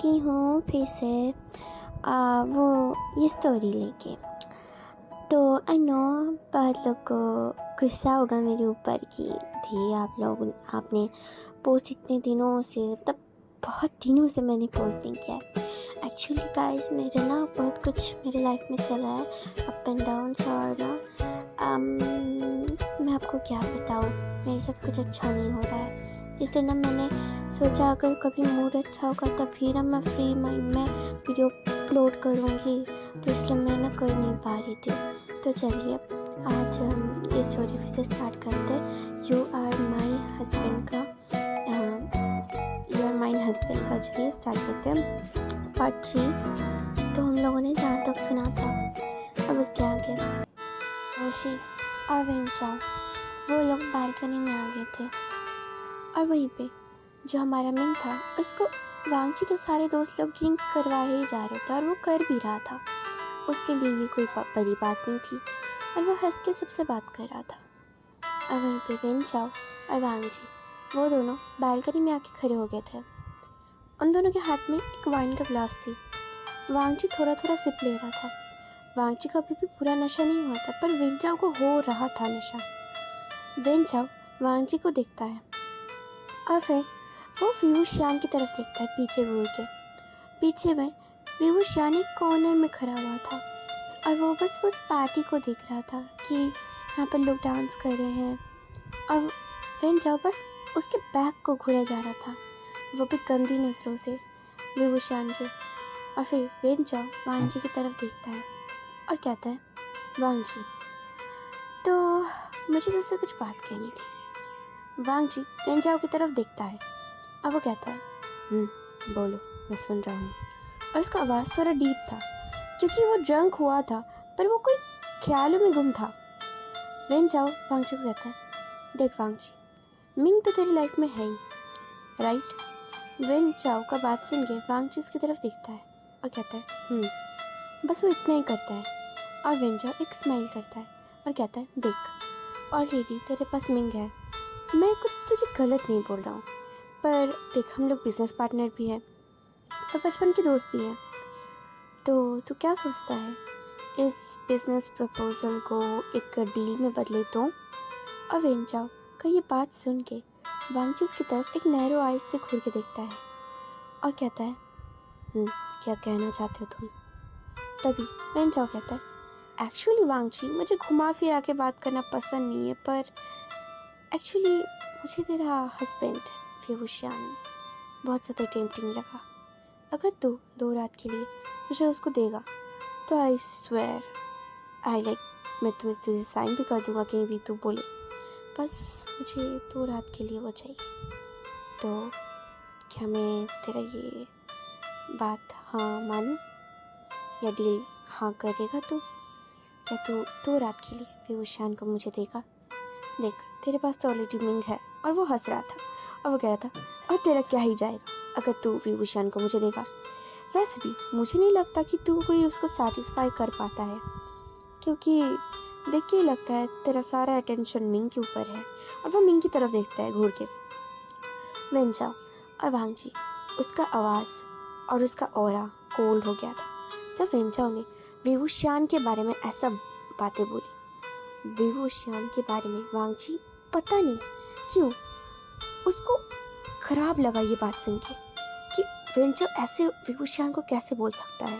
गई हूँ फिर से वो ये स्टोरी लेके। तो आई नो बहुत लोग को गुस्सा होगा मेरे ऊपर कि थे आपने पोस्ट इतने दिनों से, तब बहुत दिनों से मैंने पोस्ट नहीं किया है। एक्चुअली गाइस मेरे ना बहुत कुछ मेरे लाइफ में चला है, अप एंड डाउन्स, और ना मैं आपको क्या बताऊँ, मेरे सब कुछ अच्छा नहीं हो रहा है। इसलिए ना मैंने सोचा अगर कभी मूड अच्छा होगा तभी ना मैं फ्री माइंड में वीडियो अपलोड करूँगी, तो इसलिए मैं ना कर नहीं पा रही थी। तो चलिए आज ये स्टोरी फिर से स्टार्ट करते हैं। यू आर माई हस्बैंड का चलिए स्टार्ट करते हैं पार्ट 3। तो हम लोगों ने जहाँ तक सुना था अब उसके आगे जी और वेंचा वो लोग बालकनी में आ गए थे, और वहीं पे जो हमारा मिंग था उसको वांगची के सारे दोस्त लोग ड्रिंक करवा ही जा रहे थे, और वो कर भी रहा था। उसके लिए ये कोई बड़ी बात नहीं थी, और वो हंस के सबसे बात कर रहा था। और वहीं पे वेंचाओ और वांगची वो दोनों बालकनी में आके खड़े हो गए थे। उन दोनों के हाथ में एक वाइन का ग्लास थी। वांगची थोड़ा थोड़ा सिप ले रहा था। वांगची का अभी भी पूरा नशा नहीं हुआ था, पर वेंचाओ को हो रहा था नशा। वेंचाओ वांगची को देखता है और फिर वो व्यूशियान की तरफ देखता है पीछे घूर के। पीछे में व्यूशियान एक कॉर्नर में खड़ा हुआ था, और वो बस उस पार्टी को देख रहा था कि यहाँ पर लोग डांस कर रहे हैं, और वेंचाओ बस उसके बैक को घूरा जा रहा था, वो भी गंदी नज़रों से व्यूशियान के। और फिर वेंचाओ वांगची की तरफ देखता है और कहता है, वांगची तो मुझे तुझसे कुछ बात कहनी थी। वांगची वेंचाओ की तरफ देखता है और वो कहता है, बोलो, मैं सुन रहा हूँ। और उसका आवाज़ थोड़ा डीप था क्योंकि वो ड्रंक हुआ था, पर वो कोई ख्यालों में गुम था। वेंचाओ वांगची को कहता है, देख वांगची, मिंग तो तेरी लाइफ में है ही, राइट। वेंचाओ का बात सुन के वांगची उसकी तरफ देखता है और कहता है, बस वो इतना ही करता है। और वेंचाओ एक स्माइल करता है और कहता है, देख ऑलरेडी तेरे पास मिंग है, मैं कुछ तुझे गलत नहीं बोल रहा हूँ, पर देख हम लोग बिजनेस पार्टनर भी हैं और बचपन के दोस्त भी हैं, तो तू क्या सोचता है इस बिजनेस प्रपोजल को एक डील में बदले तो। और वेंचाओ का ये बात सुन के वांगची उसकी तरफ एक नैरो आइज से घूर के देखता है और कहता है, क्या कहना चाहते हो तुम। तभी वेंचाओ कहता है, एक्चुअली वांगची मुझे घुमा फिरा के बात करना पसंद नहीं है, पर एक्चुअली मुझे तेरा हस्बैंड व्यूशियान बहुत ज़्यादा टेम्पटिंग लगा। अगर तू 2 रात के लिए मुझे उसको देगा तो आई स्वेयर मैं तुझे साइन भी कर दूंगा कहीं भी तू बोले, बस मुझे 2 रात के लिए वो चाहिए। तो क्या मैं तेरा ये बात हाँ मानूं या डील हाँ करेगा तू। क्या तू 2 रात के लिए व्यूशियान को मुझे देगा। देख तेरे पास तो ऑलरेडी मिंग है। और वो हंस रहा था और वो कह रहा था, और तेरा क्या ही जाएगा अगर तू व्यूशियान को मुझे देगा। वैसे भी मुझे नहीं लगता कि तू कोई उसको सेटिस्फाई कर पाता है, क्योंकि देख के ही लगता है तेरा सारा अटेंशन मिंग के ऊपर है। और वो मिंग की तरफ देखता है घूर के। वेंचाओ और वांगची उसका आवाज़ और उसका ऑरा कोल्ड हो गया था जब वेंचाओ ने व्यूशियान के बारे में ऐसा बातें बोली। व्यूशियान के बारे में वांगची पता नहीं क्यों उसको खराब लगा ये बात सुन के कि वेंचाओ ऐसे व्यूशियान को कैसे बोल सकता है।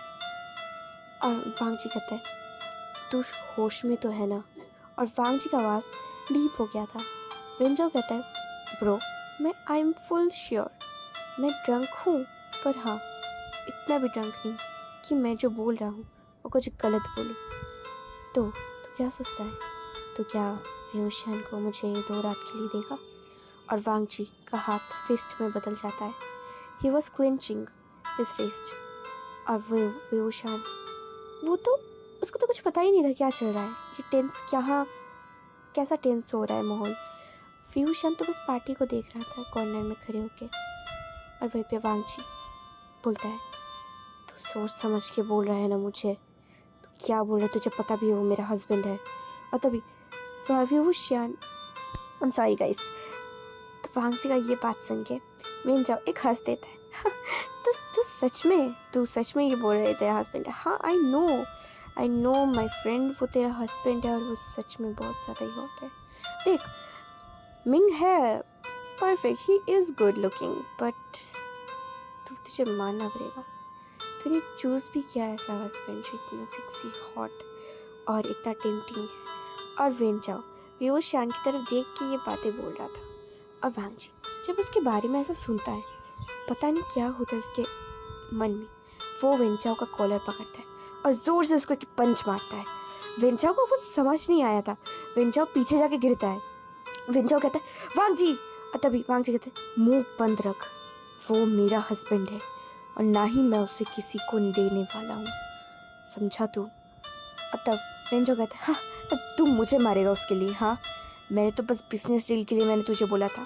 और वांगची कहता है, तू होश में तो है ना। और वांगची का आवाज़ डीप हो गया था। वेंचाओ कहता है, bro I am full sure मैं ड्रंक हूँ, पर हाँ इतना भी ड्रंक नहीं कि मैं जो बोल रहा हूँ वो कुछ गलत बोलूँ। तो क्या सोचता है, तो क्या व्यूशियान को मुझे 2 रात के लिए देगा। और वांगची का हाथ फिस्ट में बदल जाता है। He was clinching his fist. और व्यूशियान वो तो उसको तो कुछ पता ही नहीं था क्या चल रहा है, ये टेंस कैसा टेंस हो रहा है माहौल। व्यूशियान तो बस पार्टी को देख रहा था कॉर्नर में खड़े होके। और वहीं पे वांगची बोलता है, तू सोच समझ के बोल रहा है ना मुझे, तो क्या बोल रहा है, तुझे पता भी है वो मेरा हस्बैंड है। और तभी व्यूशियान सॉरी गाइस, तो वांगची का ये बात सुन के वेंचाओ एक हंस देता है। तो तू सच में ये बोल रहे तेरा हस्बैंड है? हाँ, आई नो माई फ्रेंड, वो तेरा हस्बैंड है और वो सच में बहुत ज़्यादा ही हॉट है। देख, मिंग है perfect, he is good looking, but तुझे मानना पड़ेगा, तूने चूज़ भी किया ऐसा हस्बैंड जो इतना सेक्सी, हॉट और इतना टेम्पटिंग है। और वेन चाओ भी वो शान की तरफ देख के ये बातें बोल रहा था, और वांग जी जब उसके बारे में ऐसा सुनता है, पता नहीं क्या होता है उसके मन में। वो वेन चाओ का कॉलर पकड़ता है और ज़ोर से उसको एक पंच मारता है। वेन चाओ को कुछ समझ नहीं आया था, वेन चाओ पीछे जाके गिरता है। वेन चाओ कहता है वांग जी, और तभी वांग जी कहते हैं मुंह बंद रख, वो मेरा हस्बैंड है और ना ही मैं उसे किसी को देने वाला हूँ, समझा तू? और तब वेन चाओ कहता है हाँ, तू मुझे मारेगा उसके लिए? हाँ, मैंने तो बस बिजनेस डील के लिए मैंने तुझे बोला था,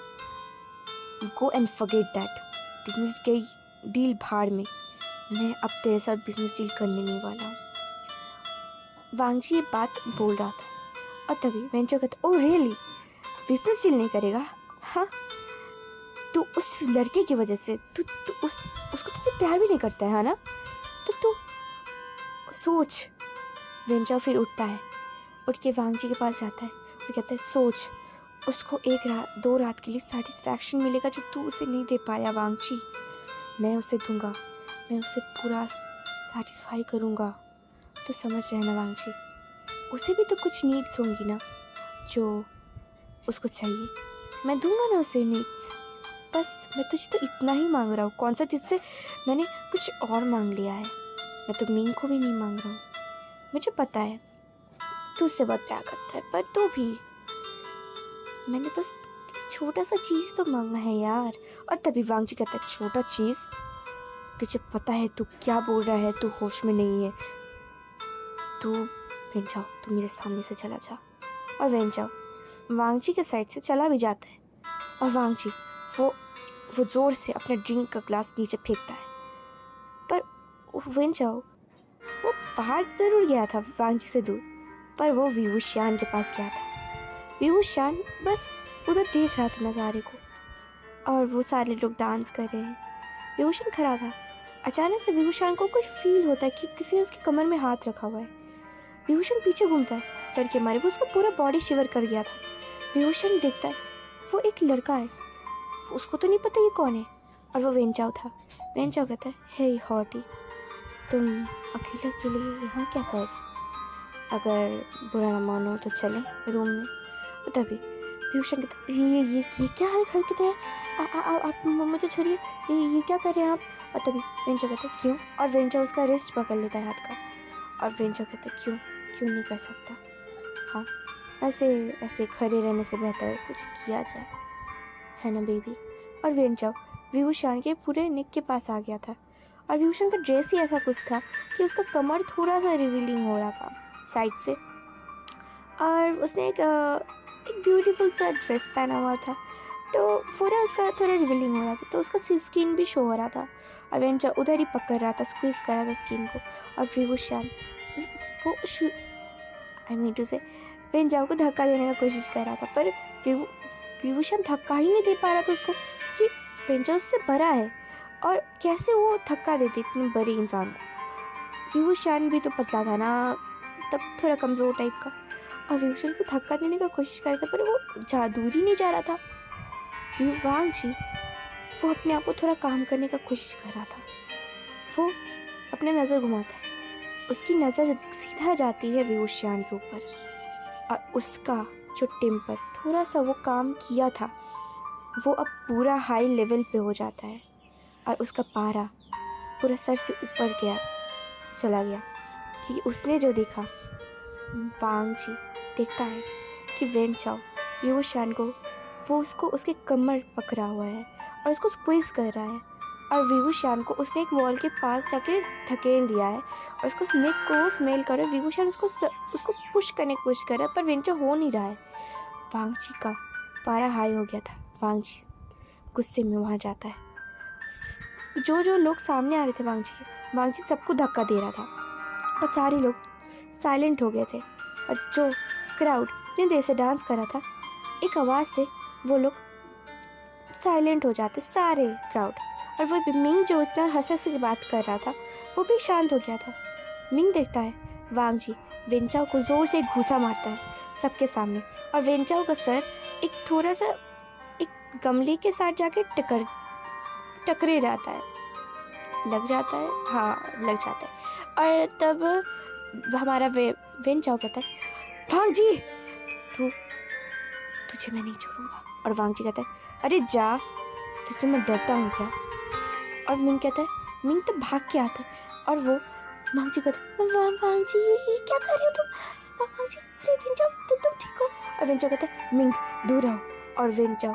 go and forget that. Business की डील भाड़ में, मैं अब तेरे साथ बिजनेस डील करने नहीं वाला हूँ। वांग जी ये बात बोल रहा था और तभी वेन चाओ कहता ओह रियली, बिजनेस डील नहीं करेगा? हाँ, तू उस लड़के की वजह से तू उसको तुझसे प्यार भी नहीं करता है, हाँ ना? तो तू सोच। वेन चाओ फिर उठता है, उठ के वांग जी के पास जाता है और कहता है सोच, उसको 1-2 रात के लिए सेटिस्फैक्शन मिलेगा जो तू उसे नहीं दे पाया वांग जी, मैं उसे दूंगा, मैं उसे पूरा सेटिस्फाई करूंगा। तो समझ रहे हैं ना वांग जी, उसे भी तो कुछ नीड्स होंगी ना जो उसको चाहिए, मैं दूंगा ना उसे नीड्स। बस मैं तुझे तो इतना ही मांग रहा हूँ, कौन सा तुझसे मैंने कुछ और मांग लिया है? मैं तो मिंग को भी नहीं मांग रहा हूँ, मुझे पता है तू उससे बहुत प्यार करता है, पर तो भी मैंने बस छोटा सा चीज़ तो मांगा है यार। और तभी वांग जी कहता है छोटा चीज़? तुझे पता है तू क्या बोल रहा है? तू होश में नहीं है। तू वेन चाओ, तू मेरे सामने से चला जा। और वेन चाओ वांग जी के साइड से चला भी जाता है और वांग जी वो ज़ोर से अपना ड्रिंक का ग्लास नीचे फेंकता है। पर वेन चाओ वो बाहर ज़रूर गया था वांग जी से दूर, पर वो विवुशियान के पास गया था। विवुशियान बस उधर देख रहा था नज़ारे को, और वो सारे लोग डांस कर रहे हैं। विभूषण खड़ा था। अचानक से विभूषण को कोई फील होता है कि किसी ने उसकी कमर में हाथ रखा हुआ है। विभूषण पीछे घूमता है, डर के मारे वो उसका पूरा बॉडी शिवर कर गया था। विभूषण देखता है वो एक लड़का है, उसको तो नहीं पता ये कौन है, और वो वेन चाओ था। वेन चाओ कहता है हे हॉटी, तुम अकेले अकेले यहाँ क्या कर रहे हो? अगर बुरा ना मानो तो चलें रूम में। तभी विभूषण कहता ये क्या हरकत है? आप मुझे छोड़िए, ये क्या कर रहे हैं आप? और तभी वेन चाओ कहता है क्यों? और वेन चाओ उसका रिस्ट पकड़ लेता है हाथ का, और वेन चाओ कहता है क्यों नहीं कर सकता? हाँ, ऐसे खड़े रहने से बेहतर कुछ किया जाए, है ना बेबी? और वेन चाओ विभूषण के पूरे नेक के पास आ गया था, और विभूषण का ड्रेस ही ऐसा कुछ था कि उसका कमर थोड़ा सा रिवीलिंग हो रहा था साइड से, और उसने एक ब्यूटीफुल सा ड्रेस पहना हुआ था, तो पूरा उसका थोड़ा रिवीलिंग हो रहा था, तो उसका स्किन भी शो हो रहा था, और वेन चाओ उधर ही पकड़ रहा था, स्क्वीज कर रहा था स्किन को। और विभूषण वो आई मीन टू से वेन चाओ को धक्का देने का कोशिश कर रहा था, पर विभूषण धक्का ही नहीं दे पा रहा था उसको, क्योंकि वेन चाओ उससे बड़ा है, और कैसे वो धक्का देते इतने बड़े इंसान को? विभूषण भी तो पतला था ना, तब थोड़ा कमज़ोर टाइप का, और विभूषण को धक्का देने का कोशिश कर रहा था, पर वो दूर ही नहीं जा रहा था। वांग जी वो अपने आप को थोड़ा काम करने का कोशिश कर रहा था। वो अपना नज़र घुमाता है, उसकी नज़र सीधा जाती है विभूषण के ऊपर, और उसका जो टेम्पर थोड़ा सा वो काम किया था वो अब पूरा हाई लेवल पे हो जाता है, और उसका पारा पूरा सर से ऊपर चला गया, क्योंकि उसने जो देखा, वांग जी देखता है कि वेन चाओ विभूषण को वो उसको उसके कमर पकड़ा हुआ है और उसको स्क्वीज कर रहा है, और विभूषण को उसने एक वॉल के पास जाके धकेल दिया है, और उसको नेक को स्मेल कर रहा है। विभूषण उसको पुश करने की कोशिश कर रहा है, पर वेन चाओ हो नहीं रहा है। वांग जी का पारा हाई हो गया था। वांग जी गुस्से में वहाँ जाता है। जो लोग सामने आ रहे थे वांग जी सबको धक्का दे रहा था, और सारे लोग साइलेंट हो गए थे, और जो क्राउड इतनी देर से डांस कर रहा था, एक आवाज़ से वो लोग साइलेंट हो जाते सारे क्राउड, और वो मिंग जो इतना हंस हंस के बात कर रहा था वो भी शांत हो गया था। मिंग देखता है वांग जी वेंचाओ को जोर से घूसा मारता है सबके सामने, और वेंचाओ का सर एक थोड़ा सा एक गमले के साथ जाके टकरे जाता है, लग जाता है, हाँ लग जाता है। और तब हमारा वेंचाओ कहता है वांग जी तुझे मैं नहीं छोड़ूंगा। और वांग जी कहता है अरे जा, तुझसे मैं डरता हूँ क्या। और मिंग कहता है, मिंग तो भाग के आता है और वो वांग जी कहता है वांग जी ये क्या कर रहे हो तुम। वांग जी अरे वेंचाओ तुम ठीक हो। और वेंचाओ कहता है मिंग दूर रहो। और वेंचाओ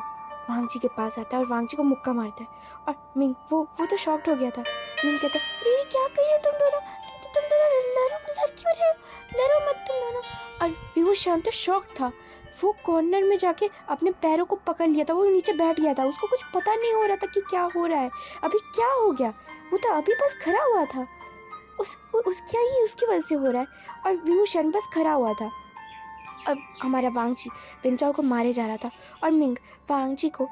वांग जी के पास आता है और वांग जी को मुक्का मारता है। और मिंग वो तो शॉक्ड हो गया था। मिंग कहता है अरे क्या कर रहे हो तुम दोनों, तुम दोनों लड़ क्यों रहे हो, लड़ो मत तुम दोनों। और विभू शांत तो शॉक था, वो कॉर्नर में जाके अपने पैरों को पकड़ लिया था, वो नीचे बैठ गया था, उसको कुछ पता नहीं हो रहा था कि क्या हो रहा है, अभी क्या हो गया। वो तो अभी बस खड़ा हुआ था, उस क्या ही उसकी वजह से हो रहा है। और विभूषण बस खड़ा हुआ था। अब हमारा वांगची वेंचाओ को मारे जा रहा था और मिंग वांगची को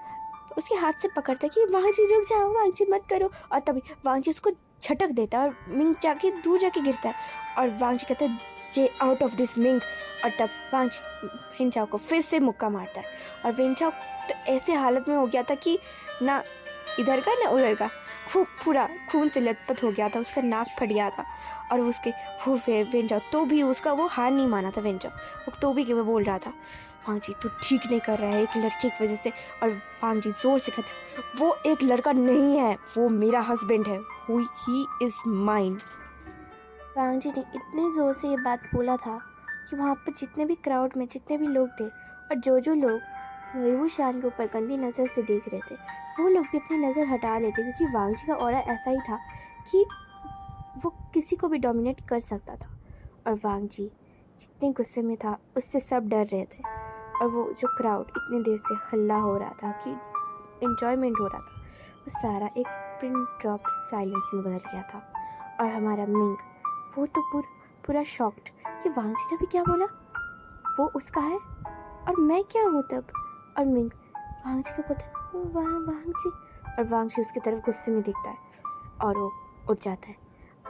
उसके हाथ से पकड़ता कि वांगची रुक जाओ, वांगची मत करो। और तभी वांगची उसको झटक देता है और मिंग जाके दूर जाके गिरता है और वांगची कहता है stay out of this Ming. और तब वांगची वेंचाओ को फिर से मुक्का मारता है और वेंचाओ तो ऐसे हालत में हो गया था कि ना इधर का ना उधर का, वो पूरा खून से लथपथ हो गया था, उसका नाक फट गया था। और उसके वो वेंचाओ तो भी उसका वो हार नहीं माना था। वेंचाओ वो तो भी वो बोल रहा था वांग जी तू ठीक नहीं कर रहा है एक लड़के की वजह से। और वांग जी जोर से कहते वो एक लड़का नहीं है, वो मेरा हस्बैंड है, ही इज माइन। वांग जी ने इतने ज़ोर से ये बात बोला था कि वहाँ पर जितने भी क्राउड में जितने भी लोग थे और जो लोग विभूषण के ऊपर गंदी नज़र से देख रहे थे वो लोग भी अपनी नज़र हटा लेते, क्योंकि वांग जी का ऑरा ऐसा ही था कि वो किसी को भी डोमिनेट कर सकता था। और वांग जी जितने गुस्से में था उससे सब डर रहे थे। और वो जो क्राउड इतने देर से हल्ला हो रहा था कि एन्जॉयमेंट हो रहा था, वो सारा एक पिन ड्रॉप साइलेंस में बदल गया था। और हमारा मिंग वो तो पूरा शॉक्ड कि वांग जी ने भी क्या बोला, वो उसका है और मैं क्या हूँ तब। और मिंग वांग जी को बोलता वांग जी, और वांग जी उसकी तरफ गुस्से में देखता है और वो उठ जाता है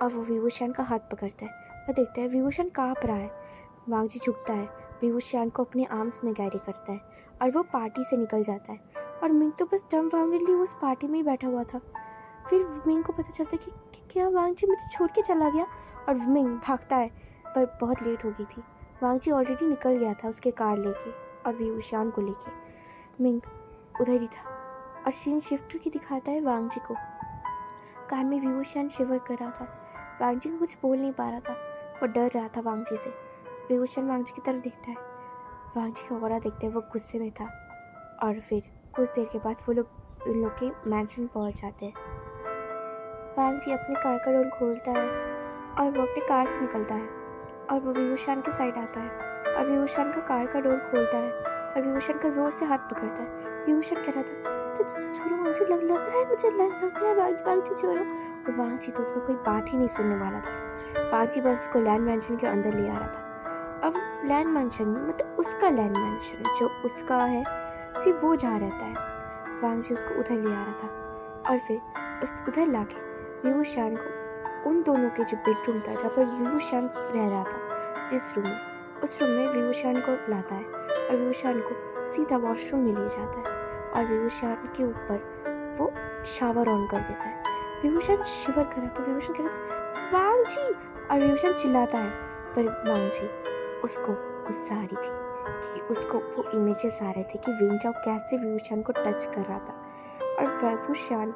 और वो विभूषण का हाथ पकड़ता है और देखता है विभूषण काँप रहा है। वांग जी झुकता है, विभूषण को अपने आर्म्स में कैरी करता है और वो पार्टी से निकल जाता है। और मिंग तो बस डम्बफाउंडेडली उस पार्टी में ही बैठा हुआ था। फिर मिंग को पता चलता है कि क्या वांग जी मुझे छोड़ के चला गया। और मिंग भागता है पर बहुत लेट हो गई थी, वांग जी ऑलरेडी निकल गया था उसके कार लेके और विभूषण को लेके। मिंग उधर ही था और सीन शिफ्ट की दिखाता है वांग जी को। कार में विभूषण शिवर कर रहा था, वांग जी को कुछ बोल नहीं पा रहा था, वो डर रहा था वांग जी से। विभूषण वांग जी की तरफ देखता है, वांग जी का ऑरा देखते हैं वो गुस्से में था। और फिर कुछ देर के बाद वो लोग उन लोग के मैंशन पहुंच जाते हैं। वांग जी अपने कार का डोर खोलता है और वो अपने कार से निकलता है और वो विभूषण के साइड आता है और विभूषण का कार का डोर खोलता है और विभूषण का जोर से हाथ पकड़ता है। विभूषण कह रहा था तो छोड़ो वांग जी, लग रहा है मुझे, लग रहा है वांग जी छोड़ो। और वांग जी तो उसका कोई बात ही नहीं सुनने वाला था। वांग जी बस उसको लैंड मैंशन के अंदर ले आ रहा था। अब लैंड मैंशन में मतलब उसका लैंड मैंशन जो उसका है, सिर्फ वो जहाँ रहता है, वांग जी उसको उधर ले आ रहा था। और फिर उस उधर लाके विभूषण को उन दोनों के जो बेडरूम था जहाँ पर विभूषण रह रहा था, जिस रूम में, उस रूम में विभूषण को लाता है और विभूषण को सीधा वॉशरूम में ले जाता है और विभूषण के ऊपर वो शावर ऑन कर देता है। विभूषण शिवर कर रहा था, विभूषण कह रहा था वांग जी, और विभूषण चिल्लाता है, पर वांग जी उसको गुस्सा आ रही थी क्योंकि उसको वो इमेजेस आ रहे थे कि वेंचाओ कैसे विभूषण को टच कर रहा था। और विभूषण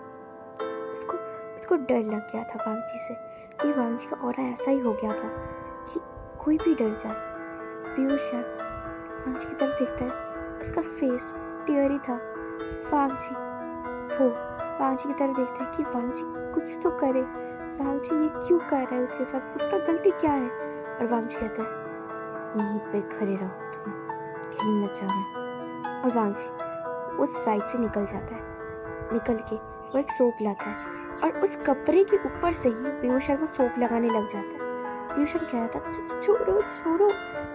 उसको डर लग गया था वांग जी से कि वांग जी का ऑरा ऐसा ही हो गया था कि कोई भी डर जाए। विभूषण वांग जी की तरफ देखता है, उसका फेस टीयरी था। वांग जी वो वांग जी की तरफ देखता है कि वांग जी कुछ तो करे, वांग जी ये क्यों कर रहा है उसके साथ, उसका गलती क्या है। और वांग जी कहता है यहीं पे खड़े रहो तुम, कहीं मत जाना। और वांग जी उस साइड से निकल जाता है, निकल के वो एक सोप लाता है और उस कपड़े के ऊपर से ही विभूषण को सोप लगाने लग जाता है। विभूषण कह रहा था छोड़ो।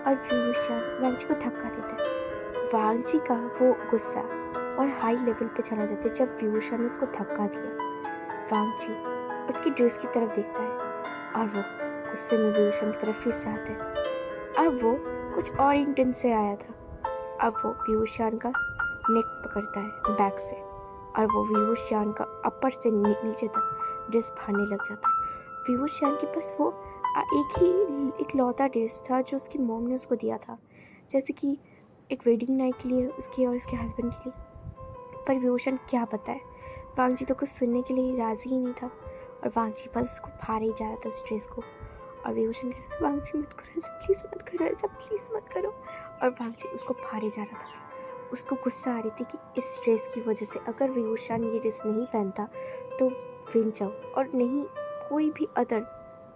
और विभूषण वांग जी को धक्का देता है। वांग जी का वो गुस्सा और हाई लेवल पे चला जाता है जब विभूषण ने उसको धक्का दिया। वांगची उसकी ड्रेस की तरफ देखता है और वो गुस्से में विभूषण की तरफ फिर से आता है। अब वो कुछ और इंटेंस से आया था। अब वो विभूषण का नेक पकड़ता है बैक से और वो विभूषण का अपर से नीचे तक ड्रेस फाड़ने लग जाता है। विभूषण के पास वो एक लौता ड्रेस था जो उसकी मॉम ने उसको दिया था, जैसे कि एक वेडिंग नाइट के लिए उसके और उसके हस्बैंड के लिए। पर विभूषण क्या बताए, वांगजी तो कुछ सुनने के लिए राजी ही नहीं था और वांगजी बस उसको फाड़ ही जा रहा था उस ड्रेस को। और विभूषण कह रहा था वांगजी मत करो ऐसा, प्लीज़ मत करो ऐसा, प्लीज़ मत करो। और वांगजी उसको फाड़े जा रहा था। उसको गुस्सा आ रही थी कि इस ड्रेस की वजह से अगर विभूषण ये ड्रेस नहीं पहनता तो विंचाओ और नहीं कोई भी अदर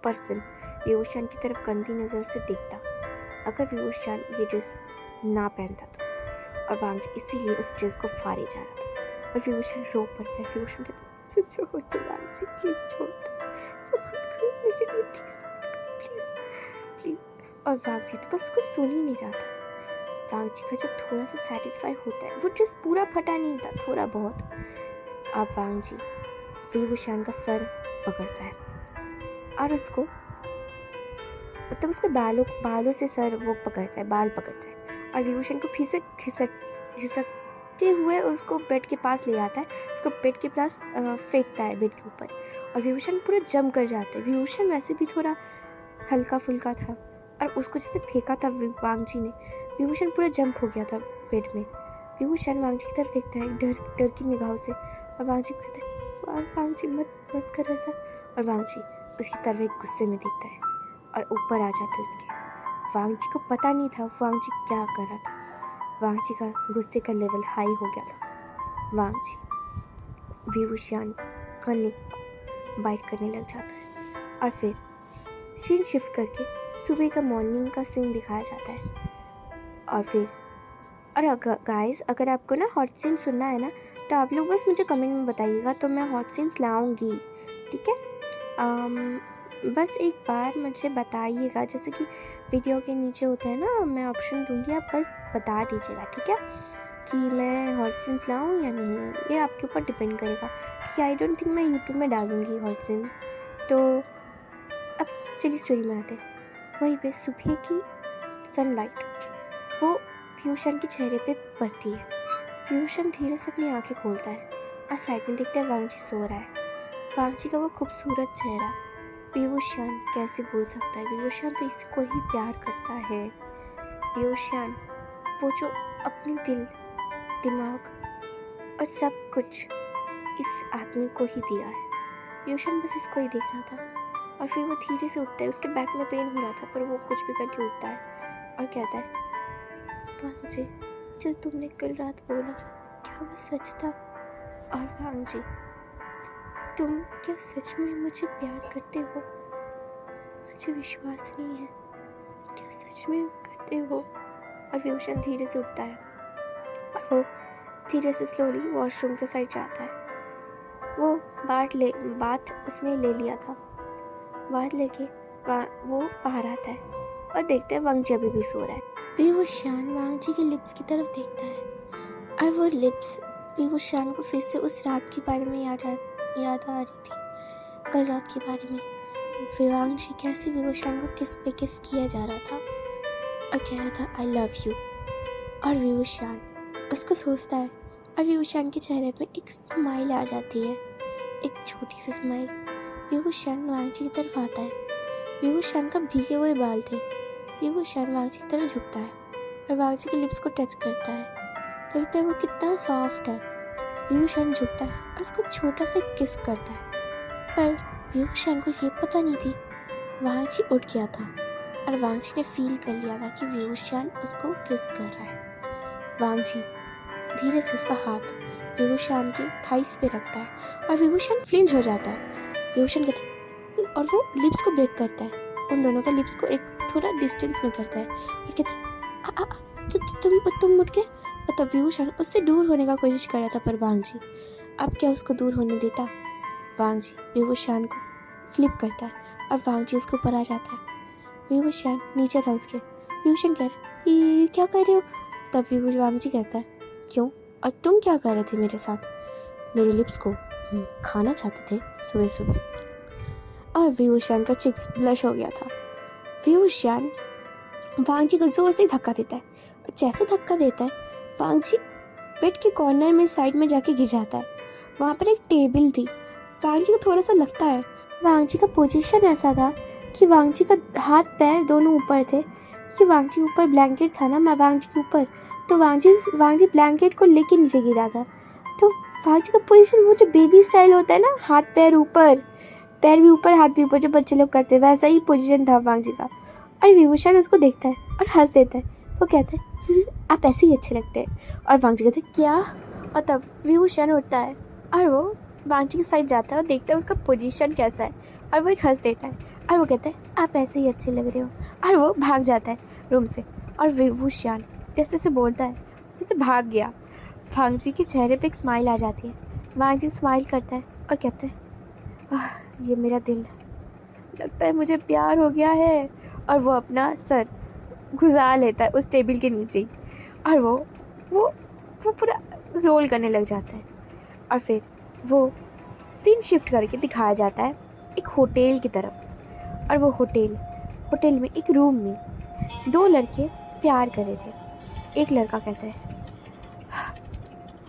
पर्सन विभूषण की तरफ गंदी नज़र से देखता अगर विभूषण ये ड्रेस ना पहनता तो। और वांगजी इसीलिए उस ड्रेस को फाड़े जा रहा था और विभूषण रो पड़ता है। विभूषण कहता है छोड़ दो वांगजी, प्लीज़ छोड़ दो, ऐसा मत करो मेरे लिए, प्लीज़ मत करो, प्लीज़ प्लीज़। और वांगजी तो बस कुछ सुन ही नहीं रहा था। वांगजी का जब थोड़ा सा सेटिस्फाई होता है, वो ड्रेस पूरा फटा नहीं था, थोड़ा बहुत। अब वांगजी विभूषण का सर पकड़ता है और उसको मतलब उसके बालों से सर वो पकड़ता है, बाल पकड़ता है और विभूषण को खिसकते हुए उसको बेड के पास ले आता है, उसको बेड के पास फेंकता है बेड के ऊपर और विभूषण पूरा जम कर जाता है। विभूषण वैसे भी थोड़ा हल्का फुल्का था और उसको जैसे फेंका था वांगजी ने, विभूषण पूरा जंप हो गया था बेड में। विभूषण वांगजी की तरफ देखता है डर की निगाहों से और वांगजी को कहता है वांगजी मत कर ऐसा। और वांगजी उसकी तरफ एक गुस्से में देखता है और ऊपर आ जाता है उसके। वांगजी को पता नहीं था वांगजी क्या कर रहा था। वांगजी का गुस्से का लेवल हाई हो गया था। वांगजी विभूषण का नेक को बाइट करने लग जाता है और फिर सीन शिफ्ट करके सुबह का मॉर्निंग का सीन दिखाया जाता है। और फिर गाइस अगर आपको ना हॉट सीन सुनना है ना तो आप लोग बस मुझे कमेंट में बताइएगा, तो मैं हॉट सीन्स लाऊंगी, ठीक है। बस एक बार मुझे बताइएगा, जैसे कि वीडियो के नीचे होता है ना, मैं ऑप्शन दूंगी, आप बस बता दीजिएगा, ठीक है, कि मैं हॉट सीन्स लाऊं या नहीं। ये आपके ऊपर डिपेंड करेगा कि आई डोंट थिंक मैं यूट्यूब में डालूंगी हॉट सीन्स। तो अब चलिए स्टोरी में आते हैं। वहीं पे सुबह की सनलाइट वो विभूषण के चेहरे पे पड़ती है। विभूषण धीरे से अपनी आंखें खोलता है और साइड में देखता है वांगजी सो रहा है। वांगजी का वो खूबसूरत चेहरा। विभूषण कैसे भूल सकता है, विभूषण तो इसको ही प्यार करता है। विभूषण वो जो अपने दिल दिमाग और सब कुछ इस आदमी को ही दिया है। विभूषण बस इसको ही देख रहा था और फिर वो धीरे से उठता है। उसके बैक में पेन हो रहा था पर वो कुछ भी करके उठता है और कहता है वांगजी जो तुमने कल रात बोला क्या वो सच था? और वांगजी तुम क्या सच में मुझे प्यार करते हो? मुझे विश्वास नहीं है, क्या सच में करते हो? और विभूषण धीरे से उठता है और वो धीरे से स्लोली वॉशरूम के साइड जाता है। वो बात उसने ले लिया था, बात लेके वो बाहर आता है और देखते हैं वांगजी अभी भी सो रहा है। विभूषण वांगजी के लिप्स की तरफ देखता है और वो लिप्स विभूषण को फिर से उस रात के बारे में याद आ रही थी, कल रात के बारे में। वांगजी कैसे विभूषण को किस पे किस किया जा रहा था और कह रहा था आई लव यू। और विभूषण उसको सोचता है और विभूषण के चेहरे पे एक स्माइल आ जाती है, एक छोटी सी स्माइल। विभूषण वांगजी की तरफ आता है। विभूषण का भीगे हुए बाल थे। विभूषण वांगजी की तरफ झुकता है और वांगजी के लिप्स को टच करता है, तो देखता है वो कितना सॉफ्ट है। विभूषण झुकता है और उसको छोटा सा किस करता है, पर विभूषण को ये पता नहीं थी वांगजी उठ गया था और वांगजी ने फील कर लिया था कि विभूषण उसको किस कर रहा है। वांगजी धीरे से उसका हाथ विभूषण के थाइस पे रखता है और विभूषण फ्लिंच हो जाता है। विभूषण कहता है और वो लिप्स को ब्रेक करता है, उन दोनों का लिप्स को एक थोड़ा डिस्टेंस में करता है और कहता है तुम उठ के। तब विभूषण उससे दूर होने का कोशिश कर रहा था पर वांगजी अब क्या उसको दूर होने देता। वांगजी विभूषण को फ्लिप करता है और वांगजी उसके ऊपर आ जाता है। विभूषण नीचे था उसके। विभूषण कह रहा ये क्या कर रहे हो? तब वांगजी कहता है क्यों, और तुम क्या कर रहे थे मेरे साथ? मेरे लिप्स को खाना चाहते थे सुबह सुबह। और व्यूशान का चिक्स ब्लश हो गया था। व्यूशान वांग जी को जोर से धक्का देता है, और जैसे धक्का देता है वांग जी बेड के कॉर्नर में साइड में जाके गिर जाता है। वहाँ पर एक टेबल थी। वांग जी को थोड़ा सा लगता है, वांग जी का पोजीशन ऐसा था कि वांग जी का हाथ पैर दोनों ऊपर थे, कि वांग जी ऊपर ब्लैंकेट था ना, मैं वांग जी के ऊपर, तो वांग जी ब्लैंकेट को लेके नीचे गिरा था। तो वांग जी का पोजीशन वो जो बेबी स्टाइल होता है ना, हाथ पैर ऊपर, पैर भी ऊपर हाथ भी ऊपर, जो बच्चे लोग करते हैं, वैसा ही पोजीशन था वांग जी का। और विभूषण उसको देखता है और हंस देता है। वो कहता है आप ऐसे ही अच्छे लगते हैं। और वांग जी कहते हैं क्या? और तब विभूषण उठता है और वो वांग जी की साइड जाता है और देखता है उसका पोजीशन कैसा है, और वो एक हंस देता है और वो कहता है आप ऐसे ही अच्छे लग रहे हो, और वो भाग जाता है रूम से। और विभूषण जैसे से बोलता है जैसे भाग गया। वांग जी के चेहरे पे एक स्माइल आ जाती है। वांग जी स्माइल करता है और कहता है ये मेरा दिल, लगता है मुझे प्यार हो गया है। और वो अपना सर घुसा लेता है उस टेबल के नीचे ही, और वो पूरा रोल करने लग जाता है। और फिर वो सीन शिफ्ट करके दिखाया जाता है एक होटल की तरफ। और वो होटल में एक रूम में दो लड़के प्यार कर रहे थे। एक लड़का कहता है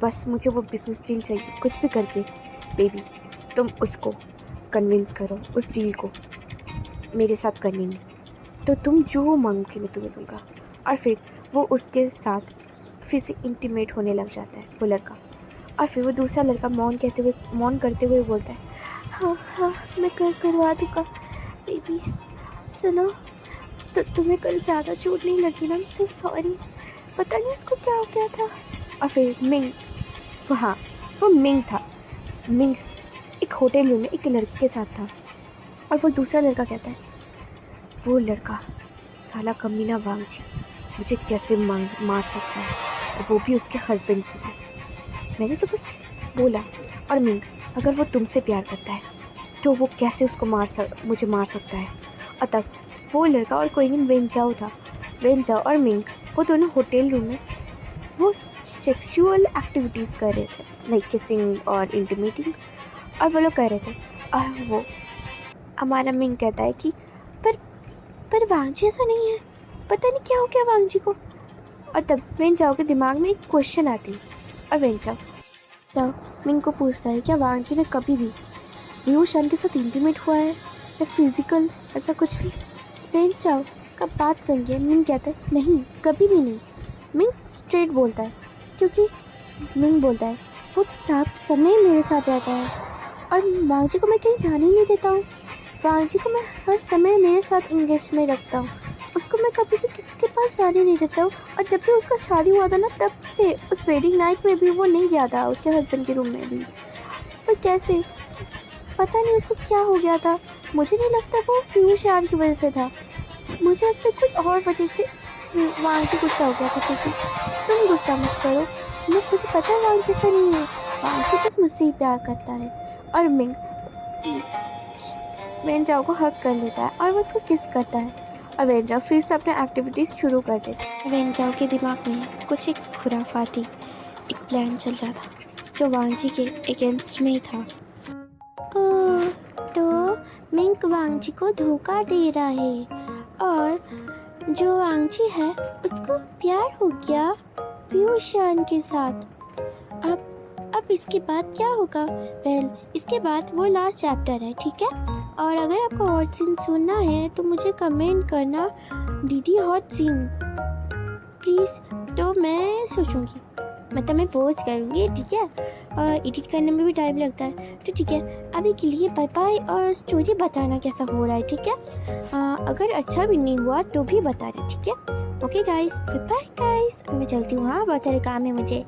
बस मुझे वो बिजनेस डील चाहिए, कुछ भी करके बेबी तुम उसको कन्विंस करो उस डील को मेरे साथ करने में, तो तुम जो मांगोगे मैं तुम्हें दूंगा। और फिर वो उसके साथ फिर से इंटीमेट होने लग जाता है वो लड़का। और फिर वो दूसरा लड़का मौन करते हुए बोलता है हाँ मैं करवा दूँगा बेबी। सुनो तो तुम्हें कल ज़्यादा चोट नहीं लगी ना? सो सॉरी, पता नहीं उसको क्या हो गया था। और फिर मिंग, वो मिंग था। मिंग एक होटल रूम में एक लड़की के साथ था। और वो दूसरा लड़का कहता है वो लड़का साला कमीना वांग जी मुझे कैसे मार सकता है, और वो भी उसके हस्बैंड के लिए। मैंने तो बस बोला। और मिंग अगर वो तुमसे प्यार करता है तो वो कैसे उसको मुझे मार सकता है। और तब वो लड़का और कोई नहीं वेंजाओ था। वेंजाओ और मिंग वो दोनों होटल रूम में वो सेक्सुअल एक्टिविटीज़ कर रहे थे, लाइक किसिंग और इंटीमेटिंग, और वो लोग कर रहे थे। और वो हमारा मिंग कहता है कि पर वांग जी ऐसा नहीं है, पता नहीं क्या हो गया वांग जी को। और तब वेंजाओ के दिमाग में एक क्वेश्चन आती है, और वेंजाओ मिंग को पूछता है क्या वांग जी ने कभी भी विभूषण के साथ इंटीमेट हुआ है या फिजिकल ऐसा कुछ भी। वेंजाओ का बात सुन के मिंग कहता है नहीं, कभी भी नहीं। मिंग स्ट्रेट बोलता है, क्योंकि मिंग बोलता है वो तो सब समय मेरे साथ रहता है, और वांग जी को मैं कहीं जाने ही नहीं देता हूँ। वांग जी को मैं हर समय मेरे साथ इंगेज में रखता हूँ, उसको मैं कभी भी किसी के पास जाने नहीं देता हूँ। और जब भी उसका शादी हुआ था ना, तब से उस वेडिंग नाइट में भी वो नहीं गया था उसके हस्बैंड के रूम में भी। पर कैसे, पता नहीं उसको क्या हो गया था। मुझे नहीं लगता वो विभूषण की वजह से था, मुझे लगता है कुछ और वजह से वांग जी गुस्सा हो गया था। क्योंकि तुम गुस्सा मत करो, मुझे पता है वांग जी से नहीं है, वांग जी बस मुझसे ही प्यार करता है। और मिंग वेंजाओ को हक कर लेता है और वो उसको किस करता है, और वेंजाओ फिर से अपने एक्टिविटीज़ शुरू कर देता है। वेंजाओ के दिमाग में कुछ एक खुराफाती एक प्लान चल रहा था जो वांग जी के अगेंस्ट में ही था। तो मिंग वांग जी को धोखा दे रहा है, और जो वांग जी है उसको प्यार हो गया विभूषण के साथ। अब इसके बाद क्या होगा? इसके बाद वो लास्ट चैप्टर है, ठीक है। और अगर आपको और सीन सुनना है तो मुझे कमेंट करना दीदी हॉट सीन प्लीज़, तो मैं सोचूंगी, मतलब मैं पोस्ट करूँगी, ठीक है। और एडिट करने में भी टाइम लगता है, तो ठीक है। अभी के लिए बाय बाय, और स्टोरी बताना कैसा हो रहा है, ठीक है। अगर अच्छा भी नहीं हुआ तो भी बताना, ठीक है। Okay guys, bye bye guys, मैं चलती हूँ, हाँ बहुत सारे काम है मुझे।